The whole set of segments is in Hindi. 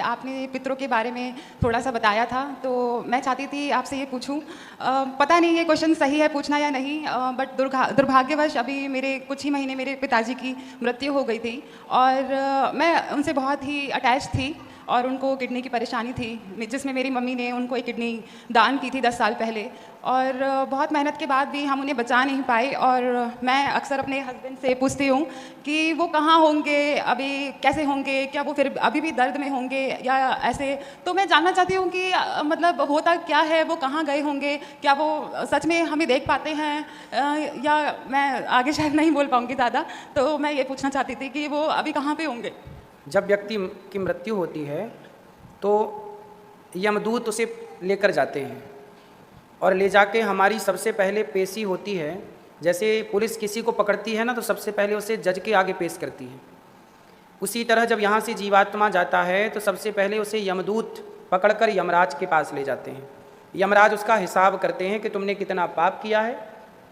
आपने पितरों के बारे में थोड़ा सा बताया था, तो मैं चाहती थी आपसे ये पूछूं। पता नहीं ये क्वेश्चन सही है पूछना या नहीं, बट दुर्भाग्यवश अभी मेरे कुछ ही महीने मेरे पिताजी की मृत्यु हो गई थी और मैं उनसे बहुत ही अटैच थी और उनको किडनी की परेशानी थी, जिसमें मेरी मम्मी ने उनको एक किडनी दान की थी 10 साल पहले। और बहुत मेहनत के बाद भी हम उन्हें बचा नहीं पाए और मैं अक्सर अपने हस्बैंड से पूछती हूँ कि वो कहाँ होंगे, अभी कैसे होंगे, क्या वो फिर अभी भी दर्द में होंगे या ऐसे। तो मैं जानना चाहती हूँ कि मतलब होता क्या है, वो कहाँ गए होंगे, क्या वो सच में हमें देख पाते हैं, या मैं आगे शायद नहीं बोल पाऊँगी ज़्यादा। तो मैं ये पूछना चाहती थी कि वो अभी कहाँ पे होंगे। जब व्यक्ति की मृत्यु होती है तो यमदूत उसे लेकर जाते हैं और ले जाके हमारी सबसे पहले पेशी होती है। जैसे पुलिस किसी को पकड़ती है ना, तो सबसे पहले उसे जज के आगे पेश करती है। उसी तरह जब यहाँ से जीवात्मा जाता है तो सबसे पहले उसे यमदूत पकड़कर यमराज के पास ले जाते हैं। यमराज उसका हिसाब करते हैं कि तुमने कितना पाप किया है,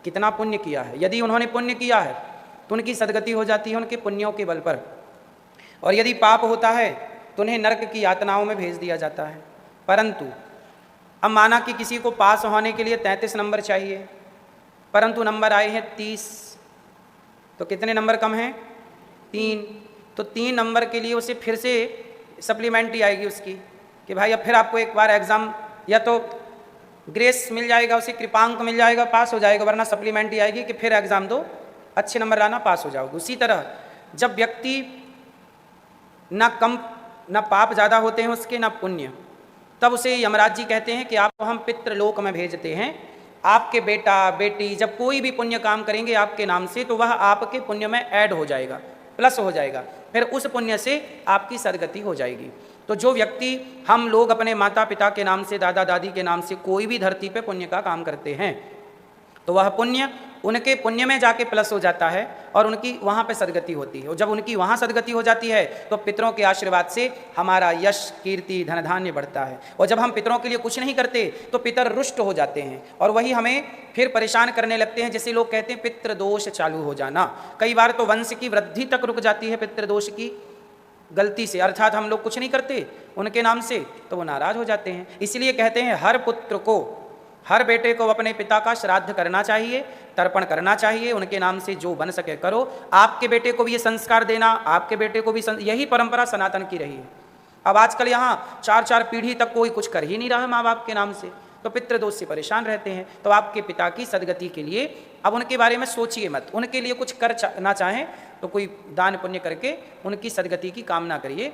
कितना पुण्य किया है। यदि उन्होंने पुण्य किया है तो उनकी सदगति हो जाती है उनके पुण्यों के बल पर, और यदि पाप होता है तो उन्हें नरक की यातनाओं में भेज दिया जाता है। परंतु अब माना कि किसी को पास होने के लिए 33 नंबर चाहिए, परंतु नंबर आए हैं 30, तो कितने नंबर कम हैं? 3। तो 3 नंबर के लिए उसे फिर से सप्लीमेंट्री आएगी उसकी कि भाई अब फिर आपको एक बार एग्ज़ाम, या तो ग्रेस मिल जाएगा, उसे कृपांक मिल जाएगा, पास हो जाएगा, वरना सप्लीमेंट्री आएगी कि फिर एग्ज़ाम दो, अच्छे नंबर लाना, पास हो जाओगे। उसी तरह जब व्यक्ति ना पाप ज़्यादा होते हैं उसके, ना पुण्य, तब उसे यमराज जी कहते हैं कि आपको हम पितृलोक में भेजते हैं। आपके बेटा बेटी जब कोई भी पुण्य काम करेंगे आपके नाम से, तो वह आपके पुण्य में ऐड हो जाएगा, प्लस हो जाएगा, फिर उस पुण्य से आपकी सदगति हो जाएगी। तो जो व्यक्ति, हम लोग अपने माता पिता के नाम से, दादा दादी के नाम से कोई भी धरती पे पुण्य का काम करते हैं, तो वह पुण्य उनके पुण्य में जाके प्लस हो जाता है और उनकी वहाँ पे सदगति होती है। और जब उनकी वहाँ सदगति हो जाती है तो पितरों के आशीर्वाद से हमारा यश, कीर्ति, धन धान्य बढ़ता है। और जब हम पितरों के लिए कुछ नहीं करते तो पितर रुष्ट हो जाते हैं और वही हमें फिर परेशान करने लगते हैं। जैसे लोग कहते हैं पितृदोष चालू हो जाना, कई बार तो वंश की वृद्धि तक रुक जाती है पितृदोष की गलती से, अर्थात हम लोग कुछ नहीं करते उनके नाम से तो वो नाराज हो जाते हैं। इसलिए कहते हैं हर पुत्र को, हर बेटे को अपने पिता का श्राद्ध करना चाहिए, तर्पण करना चाहिए, उनके नाम से जो बन सके करो। आपके बेटे को भी ये संस्कार देना, आपके बेटे को भी यही परंपरा सनातन की रही है। अब आजकल यहाँ 4-4 पीढ़ी तक कोई कुछ कर ही नहीं रहा है माँ बाप के नाम से, तो पितृदोष से परेशान रहते हैं। तो आपके पिता की सदगति के लिए अब उनके बारे में सोचिए मत, उनके लिए कुछ करना चाहें तो कोई दान पुण्य करके उनकी सदगति की कामना करिए।